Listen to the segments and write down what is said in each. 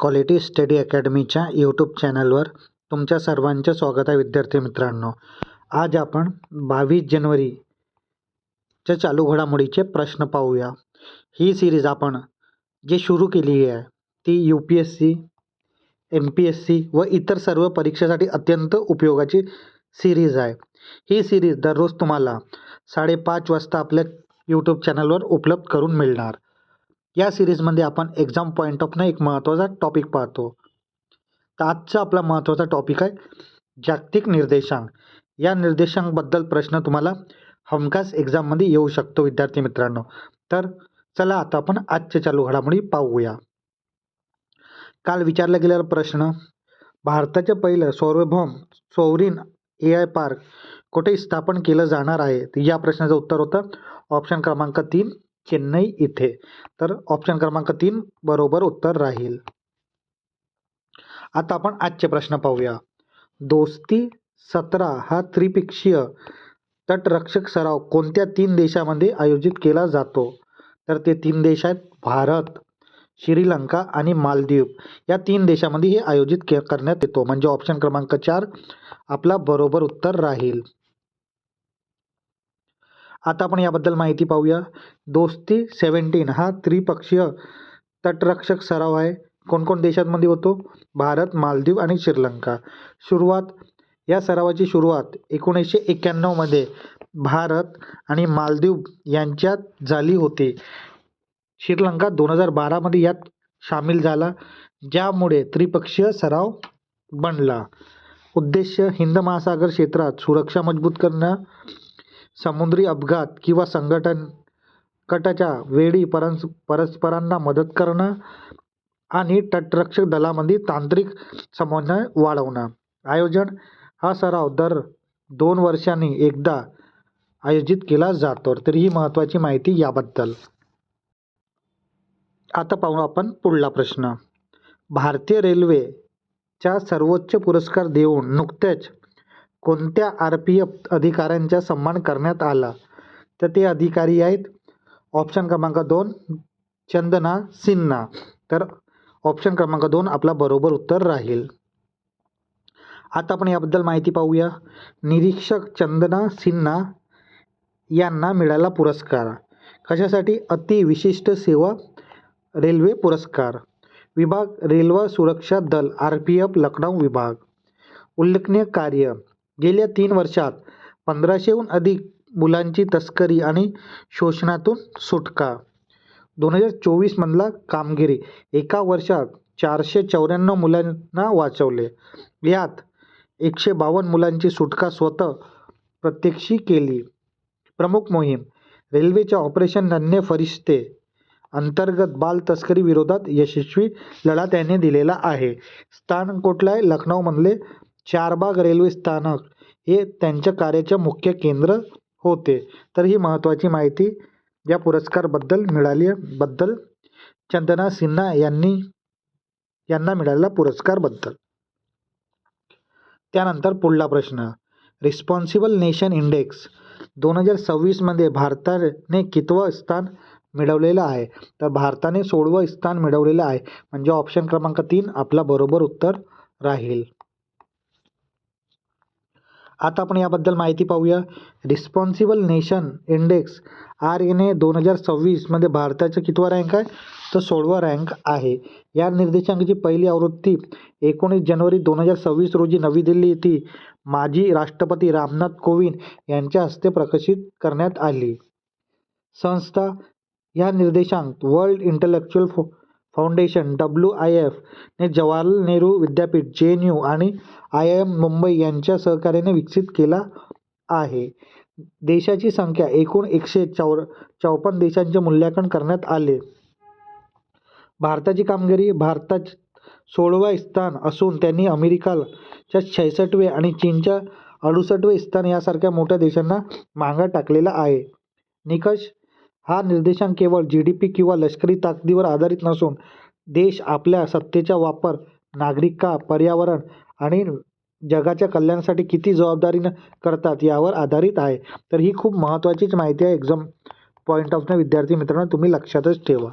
Quality study अकॅडमीच्या YouTube चॅनलवर तुमच्या सर्वांचे स्वागत आहे. विद्यार्थी मित्रांनो, आज आपण 22 जानेवारीच्या चालू घडामोडीचे प्रश्न पाहूया. ही सिरीज आपण जे सुरू केली आहे ती UPSC, MPSC व इतर सर्व परीक्षेसाठी अत्यंत उपयोगाची सिरीज आहे. ही सिरीज दररोज तुम्हाला 5:30 वाजता आपल्या यूट्यूब चॅनलवर उपलब्ध करून मिळणार. या सिरीजमध्ये आपण एक्झाम पॉईंट ऑफनं एक महत्त्वाचा टॉपिक पाहतो. तर आजचा आपला महत्त्वाचा टॉपिक आहे जागतिक निर्देशांक. या निर्देशांकबद्दल प्रश्न तुम्हाला हमखास एक्झाममध्ये येऊ शकतो विद्यार्थी मित्रांनो. तर चला आता आपण आजच्या चालू घडामोडी पाहूया. काल विचारला गेलेला प्रश्न, भारताचे पहिलं सार्वभौम सॉव्हरीन AI पार्क कुठे स्थापन केलं जाणार आहे? तर या प्रश्नाचं उत्तर होतं ऑप्शन क्रमांक 3, चेन्नई इथे. तर ऑप्शन क्रमांक 3 बरोबर उत्तर राहील. आता आपण आजचे प्रश्न पाहूया. दोस्ती 17 हा त्रिपक्षीय तटरक्षक सराव कोणत्या 3 देशांमध्ये आयोजित केला जातो? तर ते 3 देश आहेत भारत, श्रीलंका आणि मालदीव. या 3 देशांमध्ये हे आयोजित करण्यात येतो. म्हणजे ऑप्शन क्रमांक 4 आपला बरोबर उत्तर राहील. आता आपण याबद्दल माहिती पाहूया. दोस्ती 17 हा त्रिपक्षीय तटरक्षक सराव आहे. कोणकोण देशांमध्ये होतो? भारत, मालदीव आणि श्रीलंका. या सरावाची सुरुवात 1991 मध्ये भारत आणि मालदीव यांच्यात झाली होती. श्रीलंका 2012 मध्ये यात सामील झाला, ज्यामुळे त्रिपक्षीय सराव बनला. उद्देश हिंद महासागर क्षेत्रात सुरक्षा मजबूत करणं, समुद्री अपघात किंवा संकटाच्या वेळी परस्परांना मदत करणं आणि तटरक्षक दलामध्ये तांत्रिक समन्वय वाढवणं. आयोजन हा सराव दर 2 वर्षांनी एकदा आयोजित केला जातो. तर ही महत्त्वाची माहिती याबद्दल. आता पाहू आपण पुढला प्रश्न. भारतीय रेल्वेचा सर्वोच्च पुरस्कार देऊन नुकत्याच कोणत्या RPF अधिकाऱ्यांचा सन्मान करण्यात आला? तर ते अधिकारी आहेत ऑप्शन क्रमांक 2 चंदना सिन्हा. तर ऑप्शन क्रमांक 2 आपला बरोबर उत्तर राहील. आता आपण याबद्दल माहिती पाहूया. निरीक्षक चंदना सिन्हा यांना मिळाला पुरस्कार कशासाठी? अति विशिष्ट सेवा रेल्वे पुरस्कार. विभाग रेल्वे सुरक्षा दल RPF लखनौ विभाग. उल्लेखनीय कार्य, गेल्या 3 वर्षात 1500हून अधिक मुलांची तस्करी आणि शोषणातून सुटका. 2024 मधला कामगिरी, एका वर्षात 494 मुलांना वाचवले. यात 152 मुलांची सुटका स्वतः प्रत्यक्षी केली. प्रमुख मोहीम, रेल्वेच्या ऑपरेशन नन्हे फरिश्ते अंतर्गत बाल तस्करी विरोधात यशस्वी लढा त्याने दिलेला आहे. स्थानक कुठलं आहे? लखनौमधले चारबाग रेल्वे स्थानक हे त्यांच्या कार्याचे मुख्य केंद्र होते. तर ही महत्त्वाची माहिती या पुरस्काराबद्दल मिळाली बद्दल चंदना सिन्हा यांना मिळालेला पुरस्कारबद्दल. त्यानंतर पुढला प्रश्न, रिस्पॉन्सिबल नेशन इंडेक्स 2026 मध्ये भारताने कितवं स्थान मिळवलेलं आहे? तर भारताने 16वं स्थान मिळवलेलं आहे. म्हणजे ऑप्शन क्रमांक 3 आपला बरोबर उत्तर राहील. आता आपण याबद्दल माहिती पाहूया. रिस्पॉन्सिबल नेशन इंडेक्स RNA 2026 मध्ये भारताचा कितवा रँक आहे? तर 16वा रँक आहे. या निर्देशांकाची पहिली आवृत्ती 19 जानेवारी 2026 रोजी नवी दिल्ली येथे माजी राष्ट्रपती रामनाथ कोविंद यांच्या हस्ते प्रकाशित करण्यात आली. संस्था या निर्देशांक वर्ल्ड इंटेलेक्चुअल फाउंडेशन WIF ने जवाहरलाल नेहरू विद्यापीठ JNU आणि IIM मुंबई यांच्या सहकार्याने विकसित केला आहे. देशाची संख्या एकूण 154 देशांचे मूल्यांकन करण्यात आले. भारताची कामगिरी, भारतात 16वे स्थान असून त्यांनी अमेरिकेच्या 66वे आणि चीनच्या 68वे स्थान यासारख्या मोठ्या देशांना मागे टाकलेला आहे. निकष, हा निर्देशांक केवळ GDP किंवा लष्करी ताकदीवर आधारित नसून देश आपल्या सत्तेचा वापर नागरिक, पर्यावरण आणि जगाच्या कल्याणासाठी किती जबाबदारीने करतात यावर आधारित आहे. तर ही खूप महत्त्वाचीच माहिती आहे. एक्झाम पॉईंट ऑफ व्ह्यू विद्यार्थी मित्रांनो तुम्ही लक्षातच ठेवा.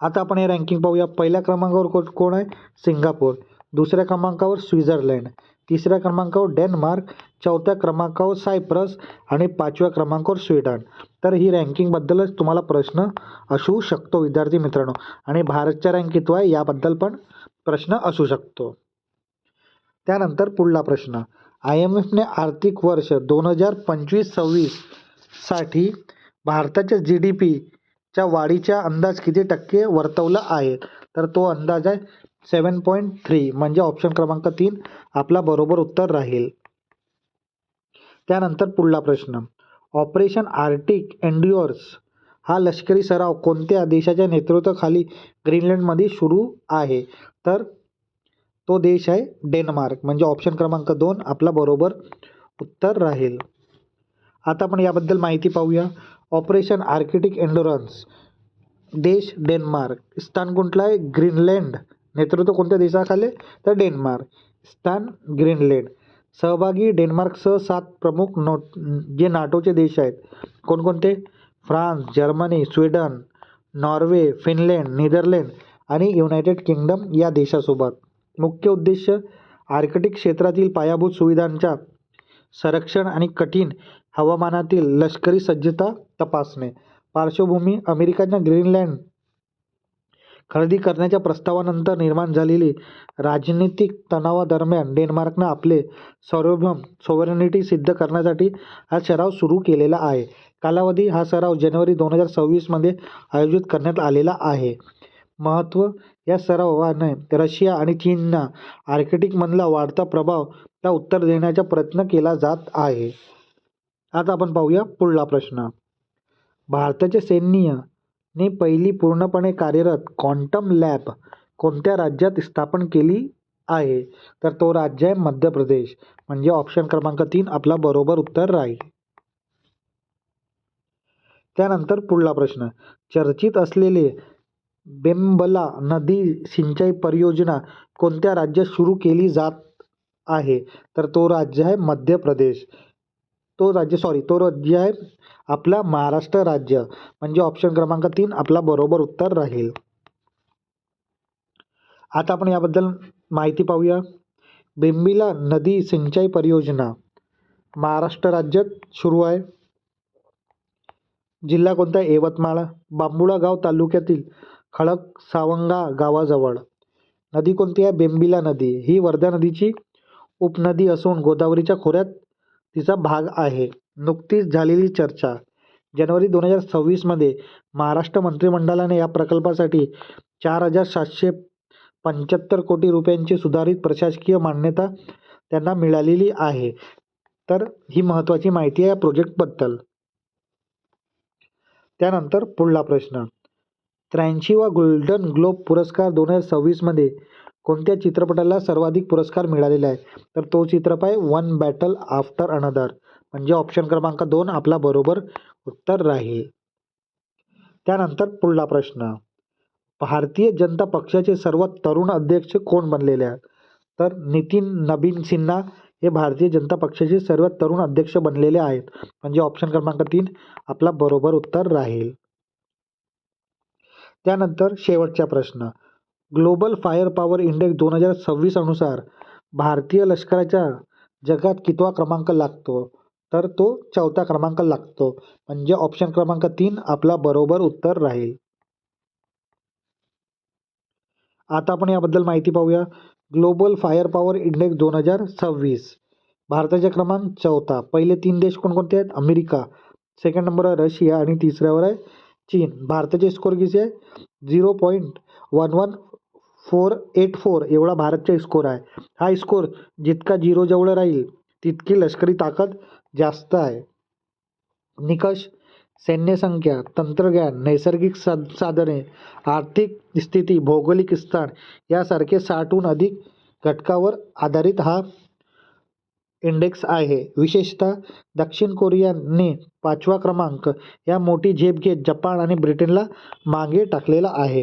आता आपण हे रँकिंग पाहूया. पहिल्या क्रमांकावर कोण आहे? सिंगापूर. दुसऱ्या क्रमांकावर स्वित्झर्लंड. तिसऱ्या क्रमांकावर डेन्मार्क. चौथ्या क्रमांकावर सायप्रस आणि 5व्या क्रमांकावर स्वीडन. तर ही रँकिंगबद्दलच तुम्हाला प्रश्न असू शकतो विद्यार्थी मित्रांनो. आणि भारतच्या रँक किती आहे याबद्दल पण प्रश्न असू शकतो. त्यानंतर पुढला प्रश्न. IMFने आर्थिक वर्ष 2025-26 साठी भारताच्या GDPच्या वाढीचा अंदाज किती टक्के वर्तवला आहे? तर तो अंदाज आहे 7.3 म्हणजे ऑप्शन क्रमांक 3 आपला बरोबर उत्तर राहील. त्यानंतर पुढला प्रश्न. ऑपरेशन आर्क्टिक एन्ड्युअर्स हा लष्करी सराव कोणत्या देशाच्या नेतृत्वाखाली ग्रीनलँडमध्ये सुरू आहे? तर तो देश आहे डेन्मार्क म्हणजे ऑप्शन क्रमांक 2 आपला बरोबर उत्तर राहील. आता आपण याबद्दल माहिती पाहूया. ऑपरेशन आर्क्टिक एन्ड्युरन्स देश डेन्मार्क. स्थान कुठलं आहे? ग्रीनलँड. नेतृत्व कोणत्या देशाखाली? तर डेन्मार्क. स्थान ग्रीनलँड. सहभागी डेन्मार्कसह 7 प्रमुख जे नाटोचे देश आहेत. कोणकोणते? France, Germany, Sweden, Norway, Finland, Netherland आणि युनायटेड किंगडम या देशासोबत. मुख्य उद्देश आर्क्टिक क्षेत्रातील पायाभूत सुविधांच्या संरक्षण आणि कठीण हवामानातील लष्करी सज्जता तपासणे. पार्श्वभूमी अमेरिकेच्या ग्रीनलँड खरेदी करण्याच्या प्रस्तावानंतर निर्माण झालेली राजनीतिक तणावादरम्यान डेन्मार्कनं आपले सार्वभौम सॉव्हरेनिटी सिद्ध करण्यासाठी हा सराव सुरू केलेला आहे. कालावधी हा सराव जानेवारी 2026 मध्ये आयोजित करण्यात आलेला आहे. महत्त्व या सरावाने रशिया आणि चीनना आर्क्टिकमधला वाढता प्रभावाला उत्तर देण्याचा प्रयत्न केला जात आहे. आता आपण पाहूया पुढला प्रश्न. भारताच्या सैन्याने पहिली पूर्णपणे कार्यरत क्वांटम लॅब कोणत्या राज्यात स्थापन केली आहे? तर तो राज्य आहे मध्य प्रदेश म्हणजे ऑप्शन क्रमांक 3 आपला बरोबर उत्तर राहील. त्यानंतर पुढला प्रश्न. चर्चित असलेले बेंबला नदी सिंचाई परियोजना कोणत्या राज्यात सुरू केली जात आहे? तर तो राज्य आहे मध्य प्रदेश. तो राज्य आहे आपला महाराष्ट्र राज्य म्हणजे ऑप्शन क्रमांक 3 आपला बरोबर उत्तर राहील. आता आपण याबद्दल माहिती पाहूया. बेंबिला नदी सिंचाई परियोजना महाराष्ट्र राज्यात सुरू आहे. जिल्हा कोणता? यवतमाळ. बांबुळा गाव तालुक्यातील खडकसावंगा गावाजवळ. नदी कोणती आहे? बेंबिला नदी. ही वर्धा नदीची उपनदी असून गोदावरीच्या खोऱ्यात तिचा भाग आहे. नुकतीच झालेली चर्चा. जानेवारी 2026 मध्ये महाराष्ट्र मंत्रिमंडळाने या प्रकल्पासाठी 4,775 कोटी रुपयांची सुधारित प्रशासकीय मान्यता त्यांना मिळालेली आहे. तर ही महत्त्वाची माहिती आहे या प्रोजेक्टबद्दल. त्यानंतर पुढला प्रश्न. 83वा गोल्डन ग्लोब पुरस्कार 2026 मध्ये कोणत्या चित्रपटाला सर्वाधिक पुरस्कार मिळालेला आहे? तर तो चित्रपट आहे वन बॅटल आफ्टर अनदर म्हणजे ऑप्शन क्रमांक 2 आपला बरोबर उत्तर राहील. त्यानंतर पुढला प्रश्न. भारतीय जनता पक्षाचे सर्वात तरुण अध्यक्ष कोण बनलेले आहेत? तर नितीन नबीन सिन्हा हे भारतीय जनता पक्षाचे सर्वात तरुण अध्यक्ष बनलेले आहेत म्हणजे ऑप्शन क्रमांक 3 आपला बरोबर उत्तर राहील. त्यानंतर शेवटचा प्रश्न. ग्लोबल फायर पॉवर इंडेक्स 2026 अनुसार भारतीय लष्कराच्या जगात कितवा क्रमांक लागतो? तर तो 4था क्रमांक लागतो म्हणजे ऑप्शन क्रमांक 3 आपला बरोबर उत्तर राहील. आता आपण याबद्दल माहिती पाहूया. ग्लोबल फायर पॉवर इंडेक्स 2026 भारताचा क्रमांक 4था. पहिले 3 देश कोणकोणते आहेत? अमेरिका, सेकंड नंबरवर रशिया आणि तिसऱ्यावर आहे चीन. भारताचे स्कोर किती आहे? 0.11484 एवढा भारतचा स्कोर आहे. हा स्कोर जितका 0 जवळ राहील तितकी लष्करी ताकद जास्त आहे. निकष: सैन्य संख्या, तंत्रज्ञान, नैसर्गिक साधने, आर्थिक स्थिती, भौगोलिक स्थान यासारखे 60हून अधिक घटकावर आधारित हा इंडेक्स आहे. विशेषतः दक्षिण कोरियाने 5वा क्रमांक या मोठी झेप घेत जपान आणि ब्रिटनला मागे टाकलेला आहे.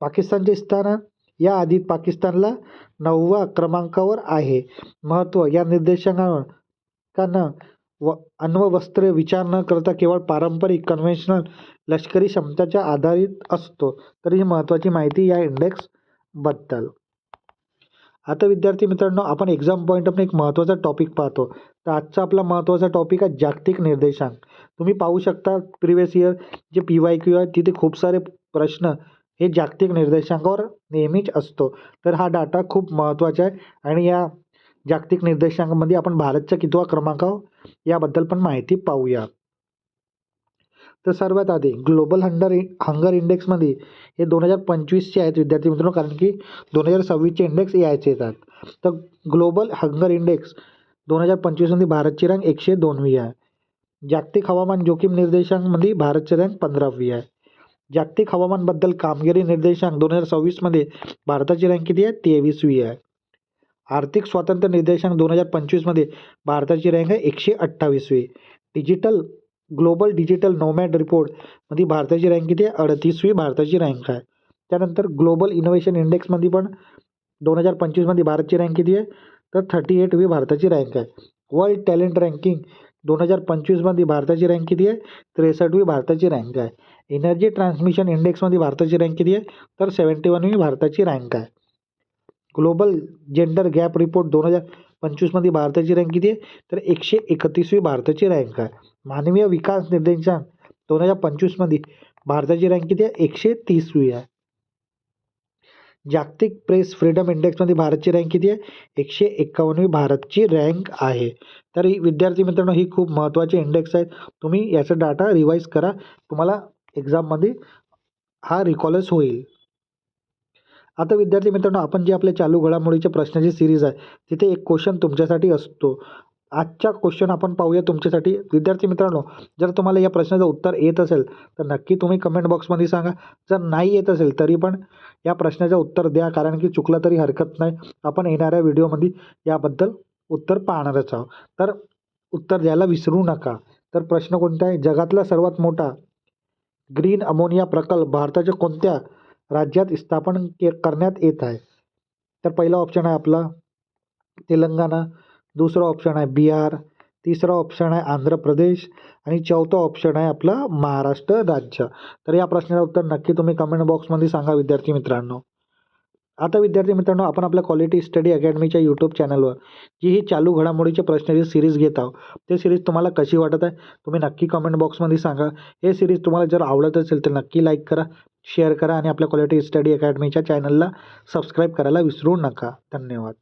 पाकिस्तानचे स्थान याआधी पाकिस्तानला 9व्या क्रमांकावर आहे. महत्त्व: या निर्देशांकानं अण्वस्त्रे विचार न करता केवळ पारंपरिक कन्व्हेन्शनल लष्करी क्षमताच्या आधारित असतो. तर ही महत्त्वाची माहिती या इंडेक्सबद्दल. आता विद्यार्थी मित्रांनो, आपण एक्झाम पॉईंट ऑफ एक महत्त्वाचा टॉपिक पाहतो. तर आजचा आपला महत्त्वाचा टॉपिक आहे जागतिक निर्देशांक. तुम्ही पाहू शकता प्रिव्हियस इयर जे PYQ आहे तिथे खूप सारे प्रश्न हे जागतिक निर्देशांकावर नेहमीच असतो. तर हा डाटा खूप महत्त्वाचा आहे आणि या जागतिक निर्देशांकामध्ये आपण भारतचा कितवा क्रमांकावर याबद्दल पण माहिती पाहूया. तर सर्वात आधी ग्लोबल हंगर इंडेक्समध्ये हे 2025चे आहेत विद्यार्थी मित्रांनो, कारण की 2026चे इंडेक्स यायचे येतात. तर ग्लोबल हंगर इंडेक्स 2025मध्ये भारतची रँक 102वी आहे. जागतिक हवामान जोखीम निर्देशांकमध्ये भारतची रँक 15वी आहे. जागतिक हवामानबद्दल कामगिरी निर्देशांक 2026मध्ये भारताची रँक किती आहे? 23वी आहे. आर्थिक स्वातंत्र्य निर्देशांक 2025मध्ये भारताची रँक आहे 128वी. ग्लोबल डिजिटल नोमॅड रिपोर्टमध्ये भारताची रँक किती आहे? 38वी भारताची रँक आहे. त्यानंतर ग्लोबल इनोव्हेशन इंडेक्समध्ये पण 2025मध्ये भारताची रँक किती आहे? तर 38वी भारताची रँक आहे. वर्ल्ड टॅलेंट रँकिंग 2025मध्ये भारताची रँक किती आहे? 63वी भारताची रँक आहे. एनर्जी ट्रान्समिशन इंडेक्समध्ये भारताची रँक किती आहे? तर 71वी भारताची रँक आहे. ग्लोबल जेंडर गॅप रिपोर्ट 2025मध्ये भारताची रँक किती आहे? तर 131वी भारताची रँक आहे. मानवीय विकास निर्देशांक 2025मध्ये भारताची रँक किती आहे? 130वी आहे. जागतिक प्रेस फ्रीडम इंडेक्समध्ये भारतची रँक किती आहे? 151वी भारतची रँक आहे. तर ही विद्यार्थी मित्रांनो, ही खूप महत्त्वाची इंडेक्स आहेत. तुम्ही याचा डाटा रिवाईज करा, तुम्हाला एक्झाममध्ये हा रिकॉलेज होईल. आता विद्यार्थी मित्रांनो, आपण जे आपल्या चालू घडामोडीच्या प्रश्नाची सिरीज आहे तिथे एक क्वेश्चन तुमच्यासाठी असतो. आजचा क्वेश्चन आपण पाहूया तुमच्यासाठी. विद्यार्थी मित्रांनो, जर तुम्हाला या प्रश्नाचं उत्तर येत असेल तर नक्की तुम्ही कमेंट बॉक्समध्ये सांगा. जर नाही येत असेल तरी पण या प्रश्नाचं उत्तर द्या, कारण की चुकलं तरी हरकत नाही. आपण येणाऱ्या व्हिडिओमध्ये याबद्दल उत्तर पाहणारच आहोत. तर उत्तर द्यायला विसरू नका. तर प्रश्न कोणता आहे? जगातला सर्वात मोठा ग्रीन अमोनिया प्रकल्प भारताच्या कोणत्या राज्यात स्थापन करण्यात येत आहे? तर पहिला ऑप्शन आहे आपला तेलंगणा, दुसरा ऑप्शन आहे बिहार, तिसरा ऑप्शन आहे आंध्र प्रदेश आणि चौथा ऑप्शन आहे आपला महाराष्ट्र राज्य. तर या प्रश्नाचं उत्तर नक्की तुम्ही कमेंट बॉक्समध्ये सांगा विद्यार्थी मित्रांनो. आता विद्यार्थी मित्रांनो, आपण आपल्या क्वालिटी स्टडी अकॅडमीच्या यूट्यूब चॅनलवर जी ही चालू घडामोडीचे प्रश्नाची सिरीज घेत आहोत, ते सिरीज तुम्हाला कशी वाटत आहे तुम्ही नक्की कमेंट बॉक्समध्ये सांगा. हे सिरीज तुम्हाला जर आवडत असेल तर नक्की लाईक करा, शेअर करा आणि आपल्या क्वालिटी स्टडी अकॅडमीच्या चॅनलला सबस्क्राईब करायला विसरू नका. धन्यवाद.